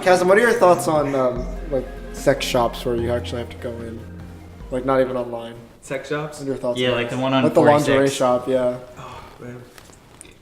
Kazim, what are your thoughts on like sex shops where you actually have to go in, like not even online? Sex shops? What are your thoughts? Yeah, on like that? the one on like the 46. lingerie shop. Yeah. Oh man,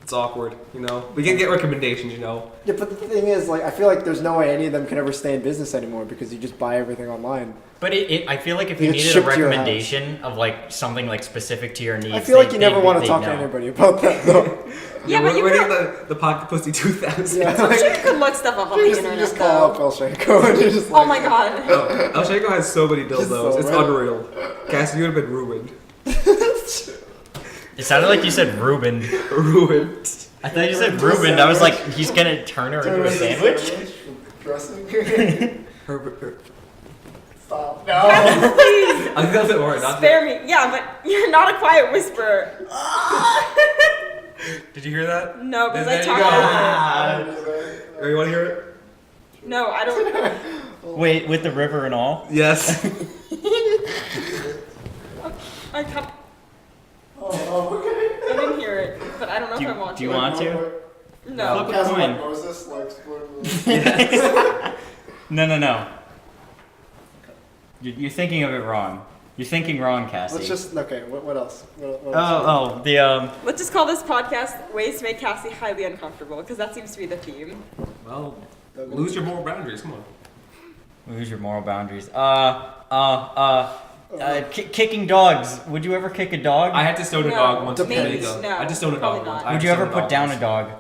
it's awkward. You know, we can get recommendations. You know. Yeah, but the thing is, like, I feel like there's no way any of them can ever stay in business anymore because you just buy everything online. But I feel like if you It's needed a shipped to your recommendation of like something like specific to your needs, I feel like you never want to talk to anybody about that though. Yeah, but you we're could. getting the Pocket Pussy 2000. Yeah. I'm sure you could look stuff up on the You internet. just call up El Shanko and you're just Oh like, my god. El Shanko has so many dildos. so It's random. unreal. Cassie, you would have been ruined. It sounded like you said Reuben. Ruined. I thought you said Reuben. I was like, he's gonna turn her into a sandwich. Dressing. Her. Stop. No. Please I think that's it. Alright, not spare me. Yeah, but you're not a quiet whisperer. Did you hear that? No, because There I you talk go. over. Oh, you want to hear it? No, I don't. Wait, with the river and all? Yes. I can't. Oh, okay. I didn't hear it, but I don't know if I want Do you to. want to? No. Flip a Kazim, coin. like Moses, like spoiler. Yes. No. You're thinking of it wrong. You're thinking wrong, Cassie. Let's just okay. What else? What else? Oh, the Let's just call this podcast "Ways to Make Cassie Highly Uncomfortable" because that seems to be the theme. Well, lose your moral boundaries. Come on. Lose your moral boundaries. Kicking dogs. Would you ever kick a dog? I had to stone a No. dog once in Maybe. Jamaica. No, I just stoned a probably dog not. once. I Would had you to ever stone put down once. a dog?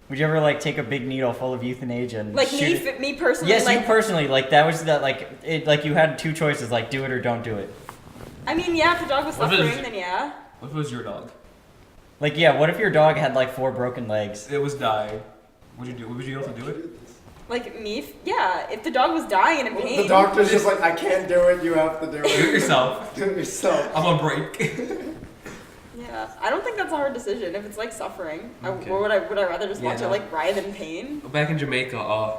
Would you ever like take a big needle full of euthanasia and Like shoot it? me personally. Yes, like, you personally. Like that was that. Like it. Like you had two choices. Like do it or don't do it. I mean, yeah, if the dog was What if it was- suffering, then yeah. What if it was your dog? Like yeah. What if your dog had like 4 broken legs? It was dying. Would you do? Would you be able to do it? Like yeah. If the dog was dying and in pain. The doctor's just like, I can't do it. You have to do Do it it. yourself. Do it yourself. I'm on break. Yeah, I don't think that's a hard decision. If it's like suffering, Okay. or would I rather just Yeah, watch no. it like writhe in pain? Back in Jamaica,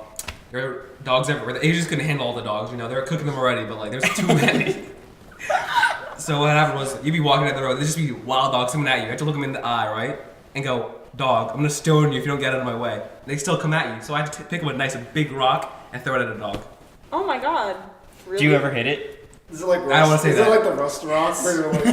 there are dogs everywhere. The Asians couldn't handle all the dogs. You know, they were cooking them already, but like there's too many. So what happened was, you'd be walking down the road, there'd just be wild dogs coming at you. You have to look them in the eye, right? And go, dog, I'm gonna stone you if you don't get out of my way. They still come at you, so I had to pick up a nice big rock and throw it at a dog. Oh my god. Really? Do you ever hit it? Is it like I don't wanna say is that. it like the restaurant where you're like,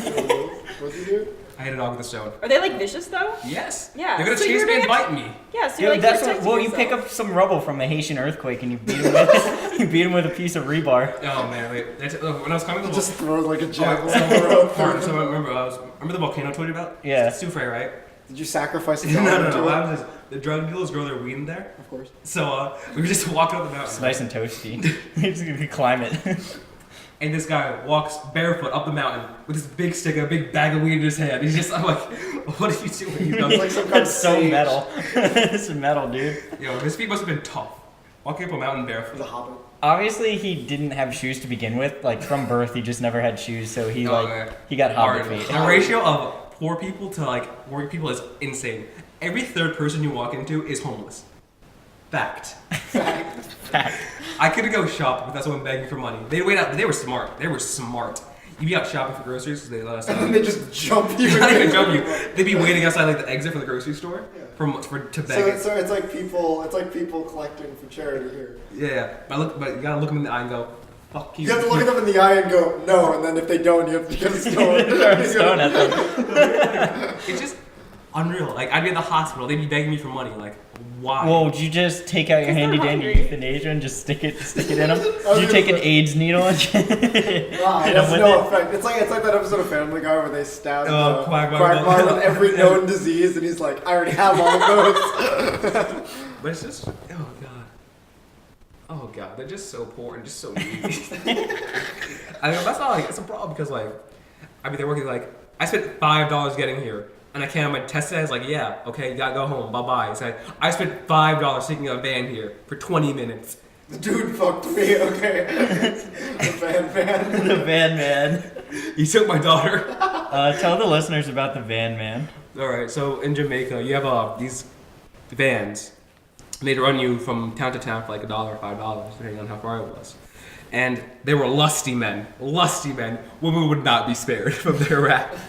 what's he do? I hit a dog with a stone. Are they like vicious though? Yes. Yeah, They're gonna so chase you're me and doing bite me. Yeah, so Dude, you're like that's what, protecting well, you pick yourself. up some rubble from the Haitian earthquake and you beat him with you beat him with a piece of rebar. Oh man, wait. When I was coming to Just throw like a Oh, javelin on the road. so I remember, remember the volcano I told you about? Yeah. It's Soufre, right? Did you sacrifice a No, dog no, to no. it? What happens is the drug dealers grow their weed in there. Of course. So we were just walking up the mountain. It's nice and toasty. You just gonna climb it. And this guy walks barefoot up the mountain with this big stick and a big bag of weed in his hand. He's just, I'm like, what are you doing? He's It's like some kind of It's so sage. metal. It's metal, dude. Yo, his feet must have been tough. Walking up a mountain He's a barefoot. hobbit. Obviously, he didn't have shoes to begin with. Like from birth, he just never had shoes, so he Okay. he got hobbit Hard. feet. The ratio of poor people to like working people is insane. Every third person you walk into is homeless. Fact. I couldn't go shopping without someone begging for money. They'd wait out. They were smart. They were smart. You'd be out shopping for groceries because they let us And out. then they just jump you. Not even jump you. They'd be waiting outside like the exit from the grocery store to beg. So it's like people collecting for charity here. Yeah, but you gotta look them in the eye and go, fuck you. You have to look at them in the eye and go, no, and then if they don't, you have to get a stone. Throw a stone at them. It's just unreal. Like I'd be at the hospital, they'd be begging me for money. Like why? Well, would you just take out your 'Cause they're handy dandy hungry. euthanasia and just stick it in them? was Did you take an gonna say- AIDS needle and Wow, hit it 'em has with no it? effect. It's like that episode of Family Guy where they stab Quagmire. with every known disease, and he's like, I already have all of those. But it's just, oh god, they're just so poor and just so needy. I mean, that's not like, it's a problem because like, I mean, they're working like, I spent $5 getting here. And I can't have my test says like, yeah, okay, you gotta go home, bye-bye. So I spent $5 taking a van here for 20 minutes. The dude fucked me, okay. The van. The van man. He took my daughter. Tell the listeners about the van man. Alright, so in Jamaica, you have these vans. They'd run you from town to town for like $1 or $5, depending on how far it was. And they were lusty men. Lusty men. Women would not be spared from their wrath.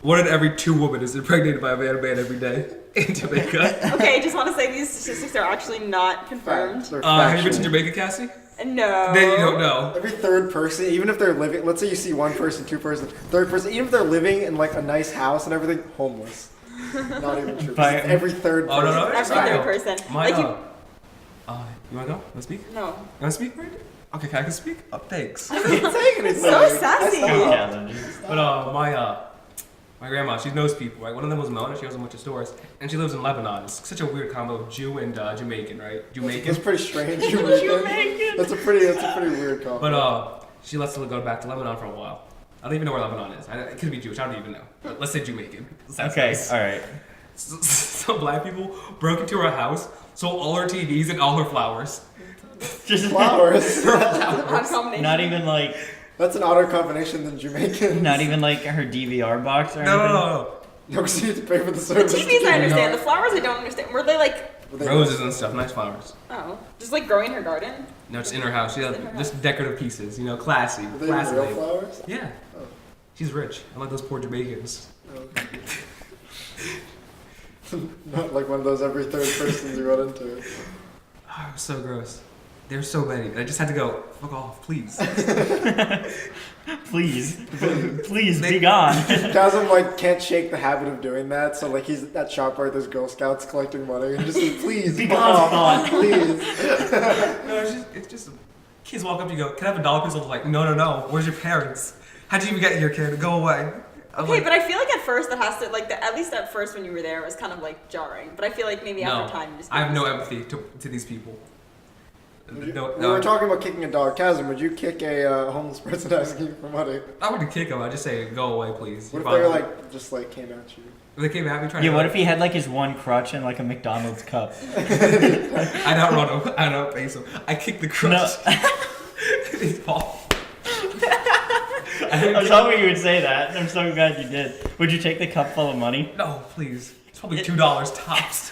1 in every 2 women is impregnated by a man every day in Jamaica. Okay, I just want to say these statistics are actually not confirmed. They're Have you been to factual. Jamaica, Cassie? No. Then you don't know. Every third person, even if they're living, let's say you see one person, two person, third person, even if they're living in like a nice house and everything, homeless. Not even true. By- Every third Oh, person. no, no. Every third person. My, Like you. you wanna go? Wanna speak? No. You wanna speak, right? Okay, can I speak? Oh, thanks. I didn't say anything. So sassy. I stopped. But my grandma, she knows people, right? One of them was Mona. She owns a bunch of stores, and she lives in Lebanon. It's such a weird combo of Jew and Jamaican, right? Jamaican. That's pretty strange. Jamaican. That's a pretty weird combo. But she lets her go back to Lebanon for a while. I don't even know where Lebanon is. It could be Jewish. I don't even know. But let's say Jamaican. Sounds Okay, nice. all right. Some black people broke into her house, stole all her TVs and all her flowers. Just Flowers. Odd combination. not even like, That's an odder combination than Jamaican. not even like her DVR box or No, anything. no. No, because you have to pay for the The service. TVs I understand. The flowers I don't understand. Were they like, Roses and stuff, nice flowers. oh, just like growing in her garden? No, it's in her house. She has In her just decorative pieces, you know, classy. Were they Classy. real lady. flowers? Yeah. Oh. She's rich. Unlike those poor Jamaicans. Not like one of those every third persons you run into. Oh, it was so gross. There's so many. And I just had to go, fuck off, please. Please, please be gone. Chasm like can't shake the habit of doing that, so like he's at that shop where there's Girl Scouts collecting money and just like, please, Be Mom, gone, please. No, it's just kids walk up to you and go, can I have a dollar, please? I'm like, no. Where's your parents? How'd you even get here, kid? Go away. I'm Okay, like, but I feel like at first that has to at least at first when you were there it was kind of like jarring. But I feel like maybe no, after time you just. I have no get empathy to these people. We No, were talking about kicking a dog. Chasm, would you kick a homeless person asking you for money? I wouldn't kick them. I'd just say, go away, please. What if You're they were fine. like just like came at you? If they came at me trying Yeah, to. what if he had like his one crutch and like a McDonald's cup? I'd outrun him. I'd outpace him. I kick the crutch. He's Paul. I was hoping you would say that. I'm so glad you did. Would you take the cup full of money? No, please. It's probably $2 tops.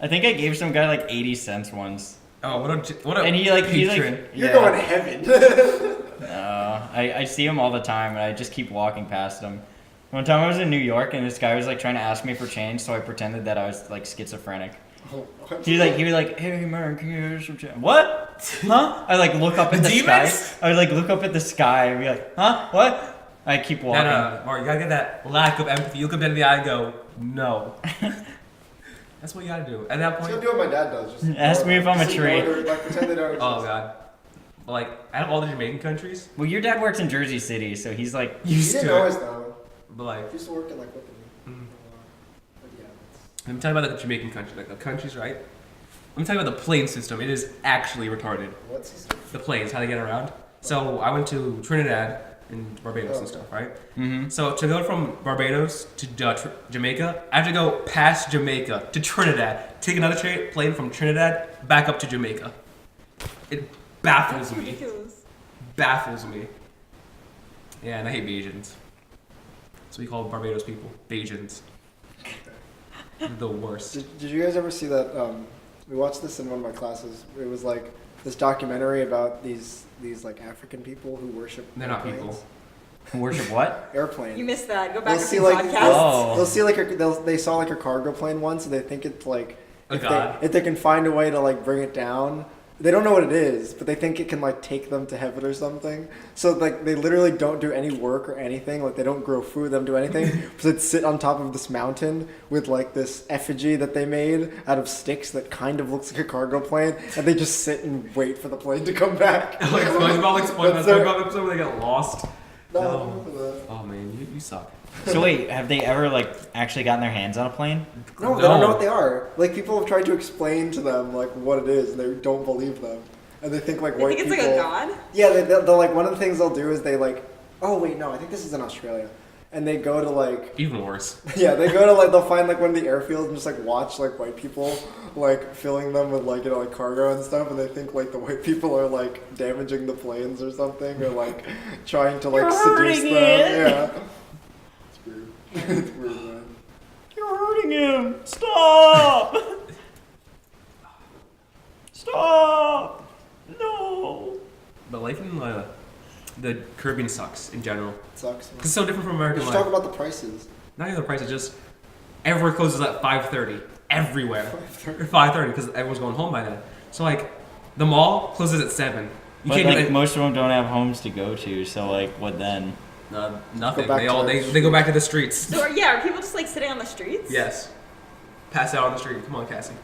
I think I gave some guy like 80 cents once. Oh, what a And he like patron. You're yeah. going to heaven. I see him all the time and I just keep walking past him. One time I was in New York and this guy was like trying to ask me for change, so I pretended that I was like schizophrenic. He was like, hey man, can you hear some change? What? Huh? I like look up at the Demons? sky. I would like look up at the sky and be like, huh? What? I keep walking. No, Mark, you gotta get that lack of empathy. You look up into the eye and go, no. That's what you gotta do. At that Just point, gonna do what my dad does. Just Ask me if I'm a just tree. ignore it, like pretend they don't exist. oh god. But like, out of all the Jamaican countries, Well, your dad works in Jersey City, so he's like, He used didn't to always it. though. But like, He used to work in like Whippany. Mm. But yeah, let me tell you about the Jamaican country, like the countries, right? Let me tell you about the plane system. It is actually retarded. what's his name? The planes, how they get around. So I went to Trinidad and Barbados and stuff, right? mm-hmm. So to go from Barbados to Jamaica, I have to go past Jamaica to Trinidad, take another plane from Trinidad back up to Jamaica. It baffles me. Ridiculous. Baffles me. Yeah, and I hate Bajans. So we call Barbados people Bajans. The worst. Did you guys ever see that? We watched this in one of my classes. It was like this documentary about these like African people who worship. They're not airplanes. people. Worship what? Airplanes. You missed that. Go back They'll to see the like podcast. Oh. they'll see like they saw like a cargo plane once, and they think it's like A if god. if they can find a way to like bring it down. They don't know what it is, but they think it can like take them to heaven or something. So like they literally don't do any work or anything. Like they don't grow food, they don't do anything. So they sit on top of this mountain with like this effigy that they made out of sticks that kind of looks like a cargo plane, and they just sit and wait for the plane to come back. Like SpongeBob, like SpongeBob, That's their- SpongeBob episode where they get lost. No, No. I don't remember that. Oh man, you suck. So wait, have they ever like actually gotten their hands on a plane? No, they don't know what they are. Like people have tried to explain to them like what it is, and they don't believe them, and they think like I white think it's people. like a god. Yeah, they'll like one of the things they'll do is they like. Oh wait, no, I think this is in Australia, and they go to like. Even worse. Yeah, they go to like they'll find like one of the airfields and just like watch like white people like filling them with like like cargo and stuff, and they think like the white people are like damaging the planes or something, or like trying to like You're seduce hurting them. it. Yeah, it's weird. It's weird, man. You're hurting him! Stop! Stop! No! But life in the Caribbean sucks in general. It sucks. It's so different from American Let's life. talk about the prices. Not even the price, it's just everywhere closes at 5:30. Everywhere. 5:30. Or 5:30 because everyone's going home by then. So like, the mall closes at 7. You But can't like do it. most of them don't have homes to go to, so like what then? Nothing. Go back They to all the they go back to the streets. So are people just like sitting on the streets? Yes. Pass out on the street. Come on, Cassie.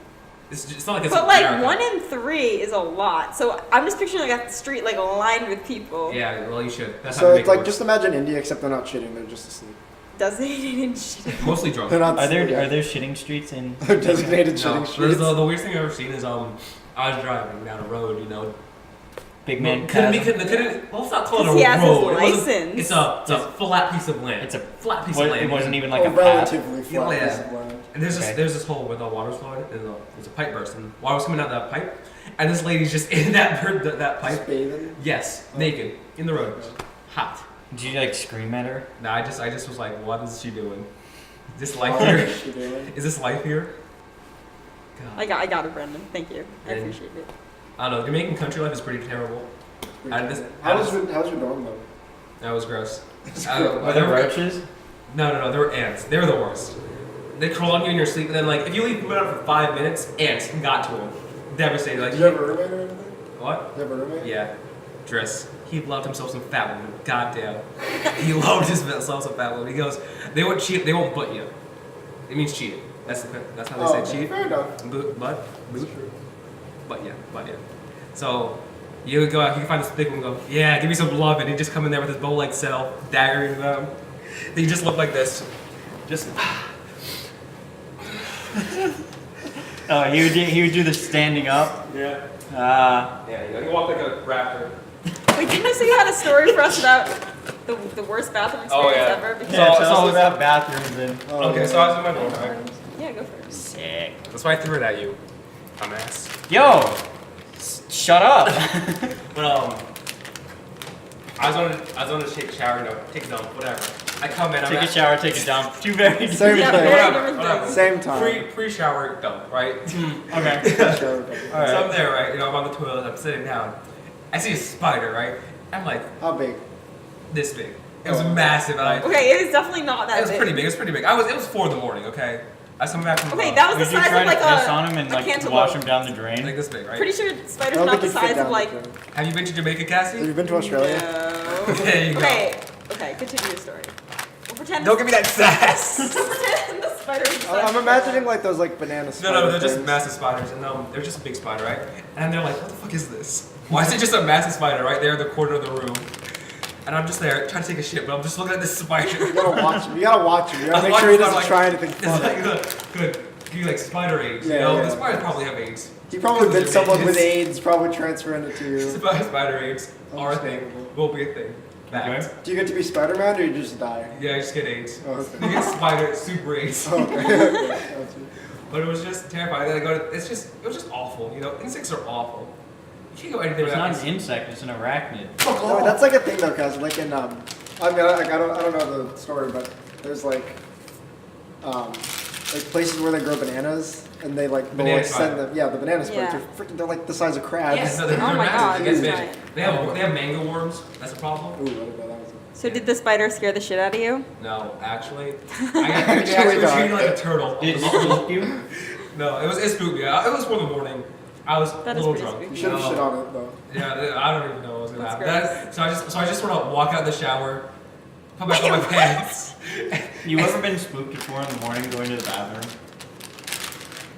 It's not like it's But like America. 1 in 3 is a lot. So I'm just picturing like a street like lined with people. Yeah, well you should. That's how So they it's make it like work. just imagine India, except they're not shitting; they're just asleep. Designated shit. Mostly drunk. They're not. Are there shitting streets in? They're designated No, shitting there's streets. the weirdest thing I've ever seen is I was driving down a road, you know. Big man. Couldn't chasm? well, it's not called a Because he has his road. It wasn't- license. It's a flat piece of land. It's a flat piece What, of land. it wasn't even like Oh, a path. relatively flat. Yeah. piece of land. And there's Okay. there's this hole where the water's flowing, and there's a pipe burst, and water was coming out of that pipe, and this lady's just in that pipe. Just bathing. Yes, Oh. naked in the road, hot. Did you like scream at her? Nah, I just was like, what is she doing? Is this What life is here? she doing? Is this life here? God. I got it, Brendan. Thank you. I And- appreciate it. I don't know. Jamaican country life is pretty terrible. How's just- your dorm though? That was gross. Are there roaches? No, they were ants. They were the worst. They crawl on you in your sleep, and then like if you leave them out for 5 minutes, ants got to them. Devastated. Like Did you have a roommate or anything? what? Did you have a roommate? Yeah, Driss. He loved himself some fat woman. Goddamn. He loved himself some fat woman. He goes, they won't cheat. They won't butt you. It means cheat. That's how they Oh, say cheat. fair enough. Boot, butt, That's boot, true. butt yeah. So you would go out, you can find this big one, and go, yeah, give me some love, and he'd just come in there with his bow-like self, daggering them. He just looked like this, just. Oh, he would do the standing up. Yeah. Yeah. He walked like a raptor. Wait, didn't I say you had a story for us about the worst bathroom Oh, experience yeah. ever? Because Yeah, So- tell so- us about bathrooms and. Oh, Okay, yeah. so I was in my dorm, right? yeah, go for it. Sick. That's why I threw it at you, dumbass. Yo, shut up. But I was on a take a shower, no, take a dump, whatever. I come in, I'm Take a at- shower, take a dump. Two very Same Yeah, thing. very Whatever, different whatever. things. Same time. Pre-shower dump, right? Okay. Sure. All So right. I'm there, right? You know, I'm on the toilet, I'm sitting down. I see a spider, right? I'm like, How big? this big. It was Oh. massive, and I. Okay, it is definitely not that It was big. pretty big. It was pretty big. It was 4 in the morning. Okay. I was coming back from. Okay, that was Would the you size try of to like piss a on him and like cantaloupe. wash him down the drain? like this big, right? Pretty sure I spider's don't not the think you'd fit size down of like. the drain. Have you been to Jamaica, Have Cassie? you been to Australia? No. There you go. Okay, continue your story. We'll pretend. Don't give me that sass. Pretend the spider is the size I'm of imagining like those like banana No, spider they're just things. massive spiders, and they're just a big spider, right? And they're like, what the fuck is this? Why is it just a massive spider right there in the corner of the room? And I'm just there trying to take a shit, but I'm just looking at this spider. You gotta watch him. You gotta watch him. You gotta I'm make sure he watching, doesn't I'm try like, anything It's funny. like, good. Give you like spider AIDS, you Yeah, know? yeah. The spiders probably have AIDS. He probably bit someone with AIDS. AIDS, probably transferring it to you. Spider AIDS are a thing. Will be a thing. Fact. Do you get to be Spider-Man or you just die? Yeah, I just get AIDS. Oh, You okay. get spider super AIDS. Oh, okay. Okay. Gotcha. But it was just terrifying. Then I go to, it was just awful. You know, insects are awful. You can't go anything It's without not an insect, it's an arachnid. No, that's like a thing though, cause like in I mean I don't know the story, but there's like places where they grow bananas and they like Banana they'll, send spider. them yeah the banana spiders Yeah. are freaking they're like the size of crabs. Yes, no, they're Oh my massive. God, They get that's big. giant. They have mango worms. That's a problem. Ooh, I didn't know that was So did the spider scare the shit out of you? No, actually, I Actually actually not. treated like a turtle. Did it spook you? No, it spooked me. It was 4 in the morning. I was That a is little pretty drunk. spooky. You should have No. shit on it though. Yeah, I don't even know what was gonna happen. That's So I just sort of walk out of the shower, put back on my pants. You ever been spooked at 4 in the morning going to the bathroom?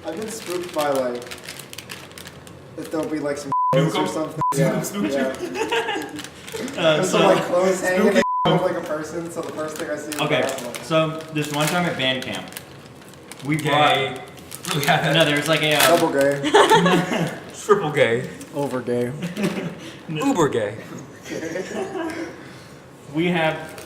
I've been spooked by like if there'll be like some Spook or 'em? something. Spook Yeah. you? There's some like clothes hanging Spooky. and look like a person, so the first thing I see is Okay, that one. so this one time at band camp, we Gay. brought. Yeah, No, there was like a. Double gay. triple gay. Over gay. Uber gay. We have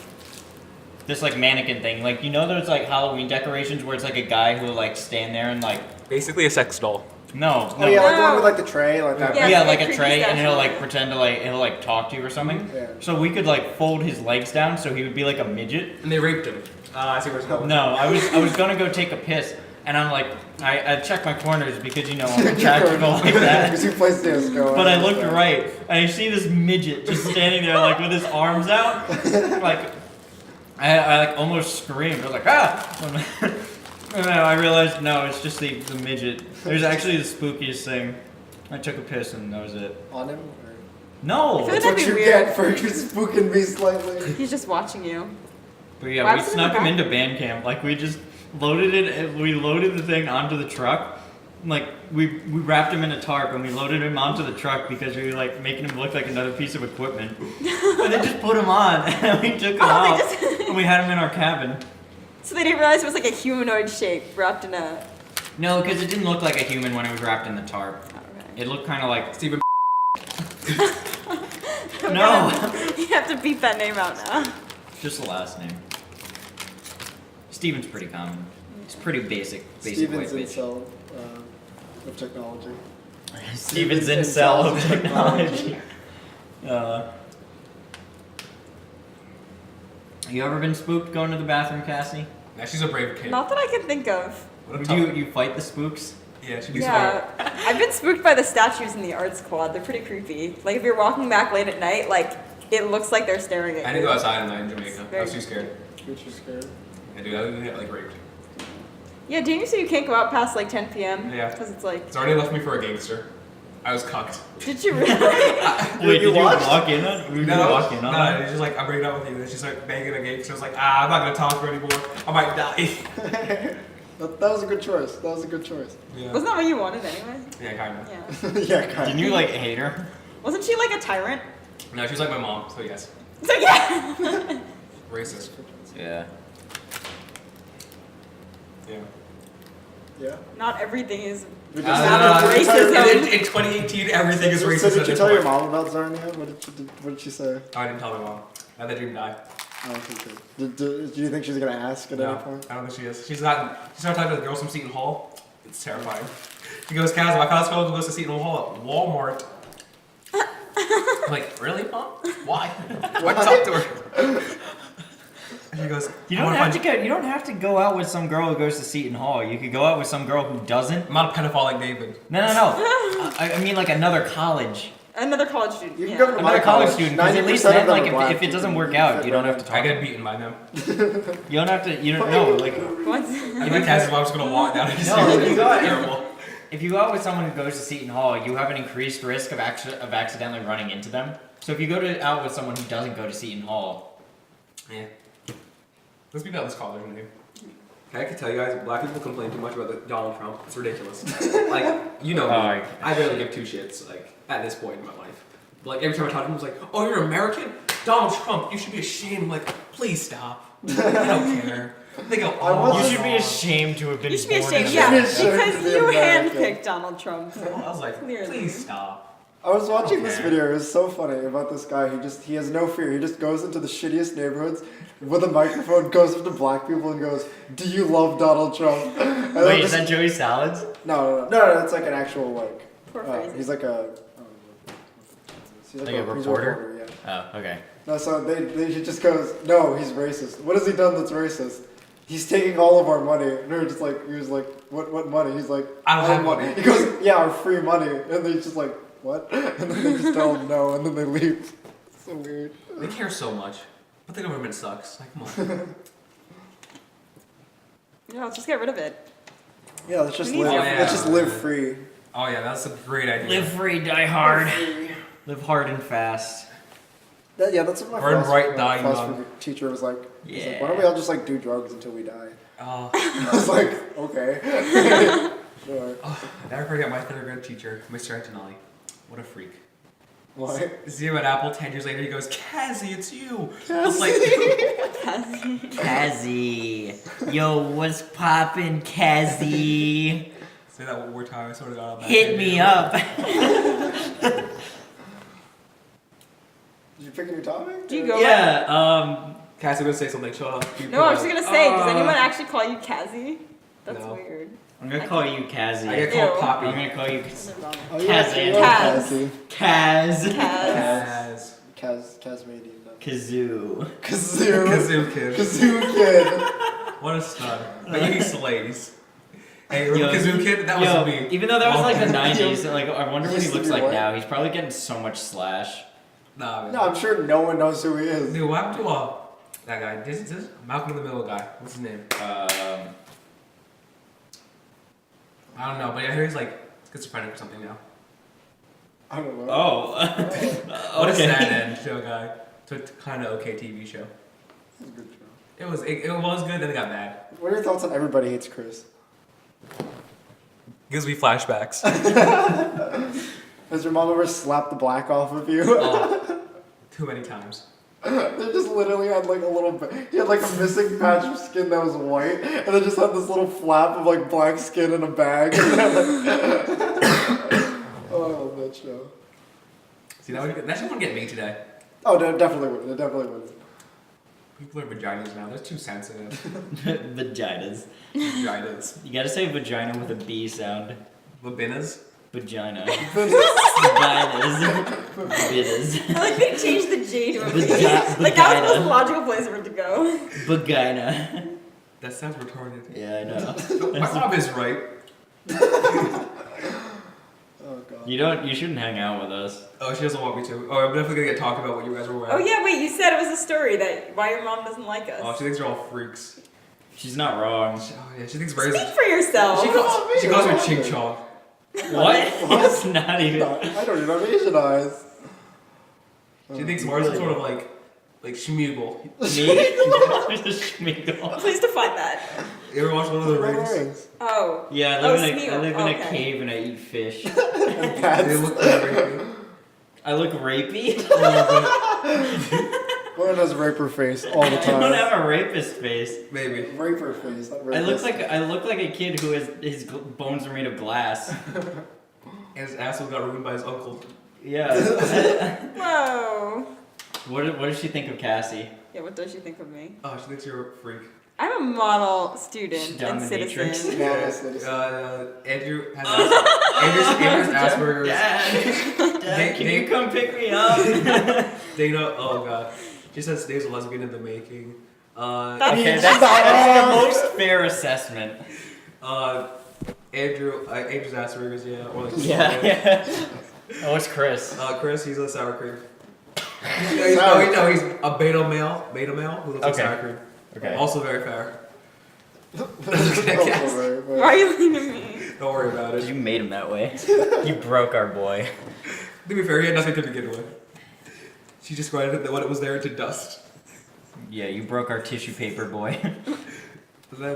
this like mannequin thing. Like, you know those like Halloween decorations where it's like a guy who will like stand there and like. Basically a sex doll. No. Oh yeah, like the one with like the tray, like that. Yeah. Yeah, it's like like a creepy tray, and he'll stuff. like pretend to like he'll like talk to you or something. Yeah. So we could like fold his legs down so he would be like a midget. And they raped him. I see where it's going. No, I was gonna go take a piss, and I'm like, I check my corners because I'm tactical like that. Because you play CSGO. But I looked right, and I see this midget just standing there like with his arms out, like I like almost screamed. I was like, ah! And then I realized no, it's just the midget. There's actually the spookiest thing. I took a piss and that was it. On him? Or? No. I feel That's That'd what be you weird. get for spooking me slightly. He's just watching you. But yeah, Why we was it in snuck the him back? into band camp. Like we just loaded it. We loaded the thing onto the truck. Like we wrapped him in a tarp and we loaded him onto the truck because we were like making him look like another piece of equipment. And then just put him on and we took him off and we had him in our cabin. So they didn't realize it was like a humanoid shape wrapped in a. No, because it didn't look like a human when it was wrapped in the tarp. Okay. It looked kind of like Steven. no, You have to beep that name out now. just the last name. Steven's pretty common. It's pretty basic Steven's white bitch. incel of technology. Steven's incel of technology. You ever been spooked going to the bathroom, Cassie? Nah, she's a brave kid. Not that I can think of. What a Do tough- you fight the spooks? Yeah, she do Yeah, I've been spooked by the statues in the art squad. They're pretty creepy. Like if you're walking back late at night, like it looks like they're staring at you. I didn't go outside at night in Jamaica. I Very- was too scared. You're too scared. Yeah, dude, I didn't get like raped. Yeah, didn't you say you can't go out past like 10 p.m.? Yeah. Because it's like. It's already left me for a gangster. I was cucked. Did you really? Wait, did you watched? walk in on? Did you walk in on? no, it's just like I'm breaking up with you. And she's like banging a gate. So I was like, I'm not gonna talk to her anymore. I might die. That was a good choice. That was a good choice. Yeah. Wasn't that what you wanted anyway? Yeah, kind of. Yeah. Yeah, kind Didn't you like hate her? Wasn't she like a tyrant? No, she was like my mom. So yes, So yeah. racist. Yeah. Yeah. Yeah. Not everything is. We Not did you tell your- racism. In 2018, everything is so racist. did at you this tell your point. mom about Zarnia? What did she say? Oh, I didn't tell my mom. I let the dream die. Oh, okay, good. Do you think she's gonna ask at any No, point? I don't think she is. She started talking to the girls from Seton Hall. It's terrifying. She goes, Kaz, my past girl goes to Seton Hall at Walmart. I'm like, really, mom? Why? Why talk to her? And she goes, You don't have to go out with some girl who goes to Seton Hall. You could go out with some girl who doesn't. I'm not a pedophile like David. No. I mean like another college. Another college student. You can yeah. go to my Another college student. Because at least 90% of then, them like, are black. if it doesn't You work can out, fit you don't right have to I talk. get beaten by them. You don't have to. You don't know. Like, What? Even Kaz's mom's gonna walk down and No, you go out. terrible. if you go out with someone who goes to Seton Hall, you have an increased risk of accidentally running into them. So if you go out with someone who doesn't go to Seton Hall, Yeah. Let's be about this college name. I can tell you guys, black people complain too much about Donald Trump. It's ridiculous. Like, you know me. Oh, I barely give two shits, like, at this point in my life. But, like, every time I talk to him, it's like, oh, you're American? Donald Trump, you should be ashamed. I'm like, please stop. I don't care. They go, oh, you should be ashamed to have been You should be born ashamed. in Yeah, You should because be you American. handpicked Donald Trump. I was like, Clearly. please stop. I was watching this Okay. video. It was so funny about this guy. He has no fear. He just goes into the shittiest neighborhoods with a microphone, goes up to black people and goes, "Do you love Donald Trump?" And they'll Wait, is just- that Joey Salads? no, it's like an actual like. Poor phrasing. He's like a. He's Like a he's reporter? yeah. Oh, okay. No, so he just goes, "No, he's racist. What has he done that's racist? He's taking all of our money." And we're just like, he was like, "What money?" He's like, I don't "Our have money." He goes, "Yeah, our free money." And they're just like, "What?" And then they just tell him no, and then they leave. So weird. They care so much. But the government sucks. Like, come on. Yeah, let's just get rid of it. Yeah, let's just We need live. to- Oh, Let's just yeah. live free. Oh, yeah, that's a great idea. Live free, die hard. Live hard and fast. That's what my Burn bright, philosophy dying philosophy teacher was like. He's like, Yeah. "Why don't we all just like do drugs until we die?" Oh, I was like, "Okay, sure." never forget my third grade teacher, Mr. Antonelli. What a freak. Why? See him at Apple 10 years later, he goes, Cassie, it's you. I was like, Kazzy. Yo, what's poppin', Kazzy? say that one more time, I sort of got on that. Hit me up. Did you pick a new topic? Do you go? Yeah, Cassie was gonna say something, shut up. Keep No, I was just going. gonna say, does anyone actually call you Cassie? That's No. weird. I'm gonna call you Kazzy. I get called Ew. Poppy. I'm gonna call you Oh, yeah, Kaz, you Kaz. are Cassie. Kaz. Kaz. Kaz. Casmadian. Kazoo. Kazoo. Kazoo kid. Kazoo kid. What a stud. But he slays. Hey, remember Kazoo Kid? That was me. Even though that was like the 90s, like I wonder what he Used to looks be like what? now. He's probably getting so much slash. Nah, man. No, I'm sure no one knows who he is. Dude, what happened to that guy? This Malcolm in the Middle guy. What's his name? I don't know, but I hear he's like schizophrenic or something now. I don't know. Oh. What a sad end show guy. To kind of okay TV show. It's a good show. It was good, then it got bad. What are your thoughts on Everybody Hates Chris? Gives me flashbacks. Has your mom ever slapped the black off of you? Too many times. They just literally had like a little bit. He had like a missing patch of skin that was white, and they just had this little flap of like black skin in a bag. Oh, that show. See, that shit wouldn't get me today. Oh, no, it definitely would. It definitely would. People are vaginas now. They're too sensitive. Vaginas. Vaginas. You gotta say vagina with a B sound. Vaginas? Vagina. Vaginas. Vaginas. I like they changed the J to a B. Vagi- Like that was the vagina. most logical place for it to go. Vagina. That sounds retarded. Yeah, I know. My mom is right. Oh god. You shouldn't hang out with us. Oh, she doesn't want me to. Oh, I'm definitely gonna get talked about what you guys were wearing. Oh yeah, wait, you said it was a story that why your mom doesn't like us. Oh, she thinks we're all freaks. She's not wrong. Oh yeah, she thinks we're. Speak for yourself. She calls me Ching Chong. What? It's not even. I don't even have Asian eyes. She thinks we're some sort of like schmeagle. Me? Schmeagle. Please define that. You ever watch Lord of the Rings? Oh. Yeah, Oh, I Smeagol. live in a Okay. cave and I eat fish. They That's look like rapey. I look rapey. Lauren has raper face all the I don't time. have a rapist face. Maybe. Raper face, not rapist. I look like a kid who has his bones are made of glass. And his asshole got ruined by his uncle. Yeah. Whoa. What does she think of Cassie? Yeah, what does she think of me? Oh, she thinks you're a freak. I'm a model student and Dominatrix. citizen. Model citizen. Andrew has Andrew's Asperger's. Dad, can you come pick me up? Dana, oh god. She says Dave's a lesbian in the making. Okay, that's the most fair assessment. Andrew's Asperger's, yeah. Or like Yeah. Oh, it's Chris. Chris, he's a sour cream. He's a beta male who looks like Okay. sour cream. Okay. Also very fair. Why are you leaving me? Don't worry about Because it. you made him that way. You broke our boy. To be fair, he had nothing to begin with. She just grinded what it was there into dust. Yeah, you broke our tissue paper boy. Then,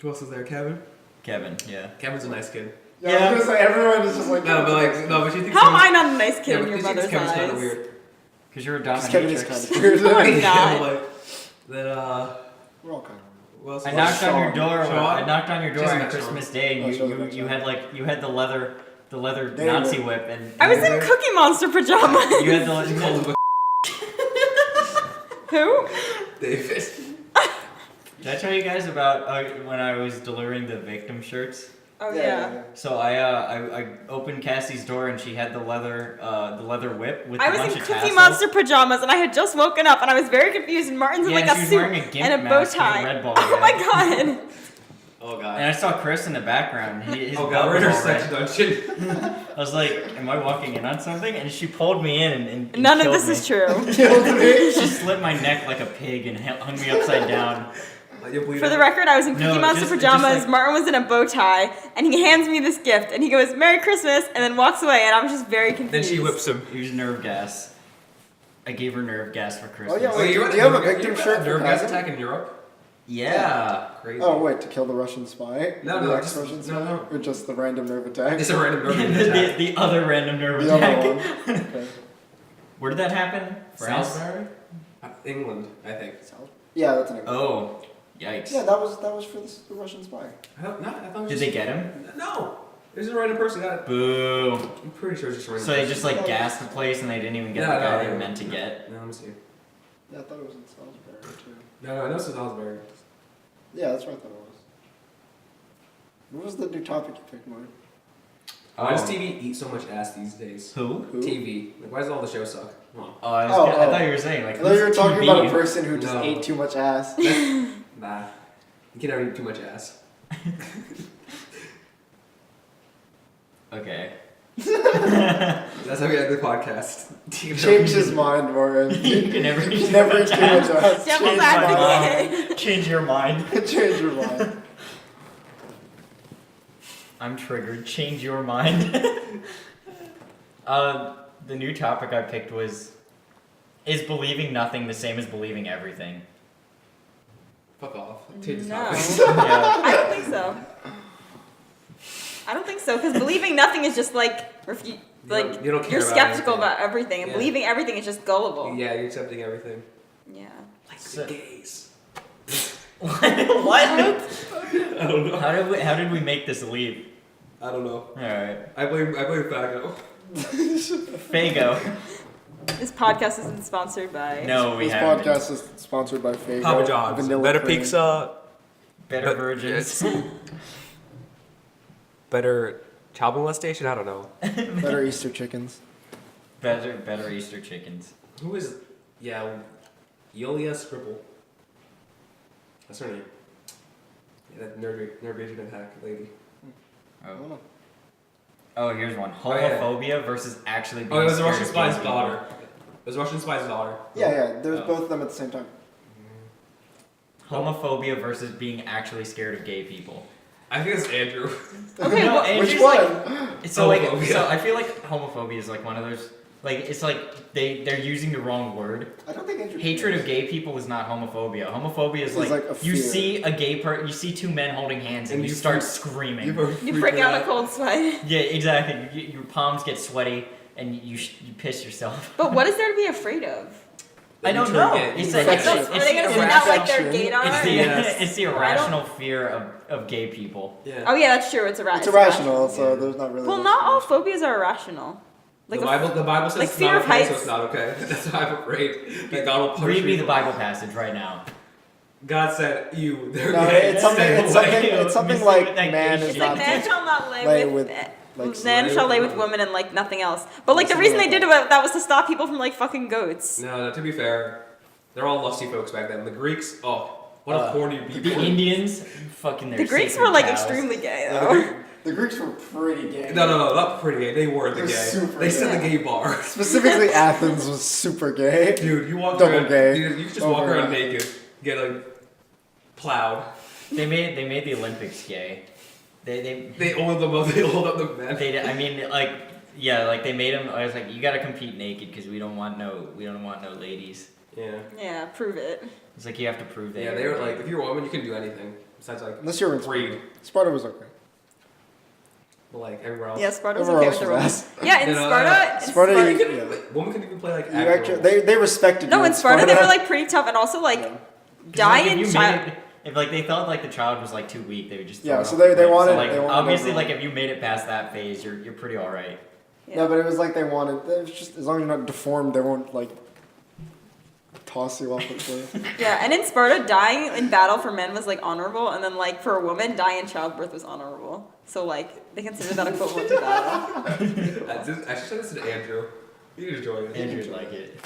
who else is there? Kevin? Kevin, yeah. Kevin's a nice kid. Yeah, I was gonna say everyone is just like. But she thinks How am I not a nice kid yeah, in but your she thinks mother's Kevin's kind of eyes? weird. Because you're a Kevin is kind dominatrix. of weird. No, I'm Yeah, not. like, then, We're all kind of who else I is knocked there? on your door. Sean? I knocked on your door She's on next Christmas Day, Oh, and she's next you door. had the leather There you Nazi go. whip, and I was in Cookie Monster pajamas. you had She calls the. him Who? David. Did I tell you guys about when I was delivering the victim shirts? Oh yeah. So I opened Cassie's door and she had the leather whip with I a was bunch in of Cookie tassels. Monster pajamas and I had just woken up and I was very confused and Martin's in Yeah, like and a she was suit wearing a gimp and a bow mask with a tie. red ball Oh my gag. god. Oh god. And I saw Chris in the background. His Oh belt god, we're in was our all red. sex dungeon. I was like, am I walking in on something? And she pulled me in and None of killed this me. is true. She slit my neck like a pig and hung me upside down. For the record, I was in Cookie No, Monster just pajamas, like- Martin was in a bow tie, and he hands me this gift, and he goes, "Merry Christmas," and then walks away, and I was just very confused. Then she whips him. It was nerve gas. I gave her nerve gas for Christmas. yeah, Wait, Do you have a victim shirt for nerve gas Cassie? attack in Europe? Yeah. Crazy. Oh wait, to kill the Russian spy? No, the no, ex-Russian just- spy? no. Or just the random nerve attack? It's a random nerve attack. the other random nerve The attack. other one. Okay. Where did that happen? France? Salisbury? England, I think. Yeah, that's an Oh, yikes. Yeah, that was for the Russian spy. I thought, no, I thought it was Did just, they get him? No! It was a random person. Boo. I'm pretty sure it's just a random So they person. just like gassed the place and they didn't even get No, the guy no, they were no. meant to get. No, let me see. Yeah, I thought it was in Salisbury too. No, I know it's in Salisbury. Yeah, that's what I thought it was. What was the new topic you picked, Mark? Why does TV eat so much ass these days? Who? Who? TV. Like, why does all the shows suck? Come on. Oh, I Oh. thought you were saying like. I thought you were who's talking TV? about a person who just No. ate too much ass. Nah. You can never eat too much ass. Okay. That's how we end the podcast. Change his mind, Morgan. You can never change Never my change us. Devil's Change my mind. advocate. Change your mind. Change your mind. I'm triggered. Change your mind. The new topic I picked was, is believing nothing the same as believing everything? Fuck off. Change the No. topic. Yeah. I don't think so. I don't think so, because believing nothing is just like You don't care you're about skeptical anything. about everything, and Yeah. believing everything is just gullible. Yeah, you're accepting everything. Yeah. Like So- the gays. What? I don't know. How did we make this leap? I don't know. Alright. I blame Fago. Fago. This podcast isn't sponsored by. No, we This haven't. podcast is sponsored by Fago. Papa John's. Vanilla Better cream. pizza. Better virgins. Better child molestation? I don't know. Better Easter chickens. better Easter chickens. Who is... Yeah, Yulia Scribble. That's her name. Yeah, that nerd raging attack lady. Oh. Oh, here's one. Oh, yeah. Homophobia versus actually being Oh, it was a scared Russian of spy's gay people. daughter. It was a Russian spy's daughter. Yeah, there's Oh. both of them at the same time. Homophobia versus being actually scared of gay people. I think it's Andrew. Okay, No, well, Andrew's Which like- one? So like, Homophobia. so I feel like homophobia is like one of those, like it's like they're using the wrong word. I don't think Andrew Hatred cares. of gay people is not homophobia. Homophobia is It's like, like a you fear. see a gay you see two men holding hands and And you you start freak- screaming. you break out a cold sweat. Yeah, exactly. Your palms get sweaty and you piss yourself. But what is there to be afraid of? I don't You know. turn gay. It's You like turn it's, gay. it's, Are they gonna the send out like irrational- their gaydar? it's the, Yes. it's the irrational fear of gay people. Yeah. Oh yeah, that's true. It's It's irrational, so there's not really. Well, much not to all it. phobias are irrational. Like the a- Bible says like it's fear not of okay, so heights. it's not okay. That's why I'm afraid that God will punish Read me the for Bible it. passage right now. God said, "You, they're No, gay." it's something. Stay It's away. something. It's something Missing like with that man gay is It's shit. like not. man shall not lay lay with, like, man slay shall with lay with women. women and like nothing else. But like the Something reason like they did that. that was to stop people from like fucking goats. No, to be fair, they're all lusty folks back then. The Greeks, oh, what a horny people. The Indians, fucking their The Greeks sacred were like cows. extremely gay Yeah, though. the Greeks were pretty gay. No, not pretty gay. They were the They're gay. super They set the gay. gay bar. Specifically, Athens was super gay. Dude, you walk Double around. gay. Dude, you can just walk Over around gay. naked, get like plowed. They made the Olympics gay. They They hold them up. They hold up the men. I mean like yeah like they made them. I was like, you gotta compete naked because we don't want no ladies. Yeah. Yeah, prove it. It's like you have to prove that. Yeah, they you're were gay. like, if you're a woman, you can do anything besides like Unless you're in read. Sparta was okay. But like everywhere else. Yeah, Sparta was Everywhere okay with else the was Romans. Yeah, in You know, Sparta. in Sparta, Sparta- you- Could yeah. even, women could even play like You actor actually, roles. they respected no, you in Sparta they were like pretty tough, and also like Yeah. 'Cause, like, dying if you child. made it, if like they thought like the child was like too weak, they would just throw Yeah, it so off they- the they cliff. wanted- So, like they wanted obviously everyone. like if you made it past that phase, you're pretty all right. No, but it was like they wanted. It was just as long as you're not deformed, they won't like toss you off the cliff. Yeah, and in Sparta, dying in battle for men was like honorable, and then like for a woman, dying in childbirth was honorable. So like they considered that equivalent to battle. I should say this to Andrew. You can enjoy it. Andrew'd like it.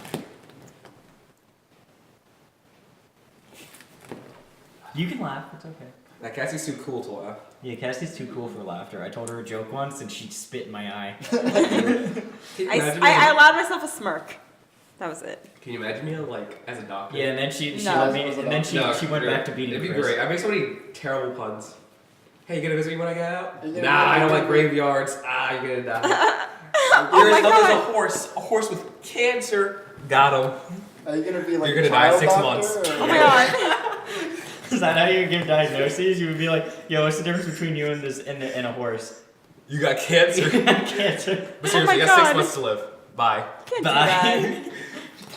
You can laugh. It's okay. That Cassie's too cool to laugh. Yeah, Cassie's too cool for laughter. I told her a joke once and she spit in my eye. Can you imagine me? I allowed myself a smirk. That was it. Can you imagine me like as a doctor? Yeah, and then she No. let me, and then she went back to beating It'd be Chris. great. I make so many terrible puns. Hey, you gonna visit me when I get out? You Nah, gonna I don't visit like me? graveyards. Ah, you're gonna die. Oh my god. A horse with cancer. Got him. Are you gonna be like You're gonna die in child 6 doctor, months. or- Oh my god. Is that how you give diagnoses? You would be like, yo, what's the difference between you and this and a horse? You got cancer. Cancer. But Oh seriously, my you got 6 God. months to live. Bye. Can't do that. Bye.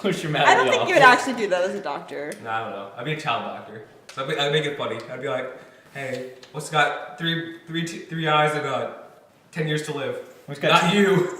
Push your mouth. I don't think you would actually do that as a doctor. No, I don't know. I'd be a child doctor. So I'd make it funny. I'd be like, hey, what's got three eyes and 10 years to live? What's got Not you.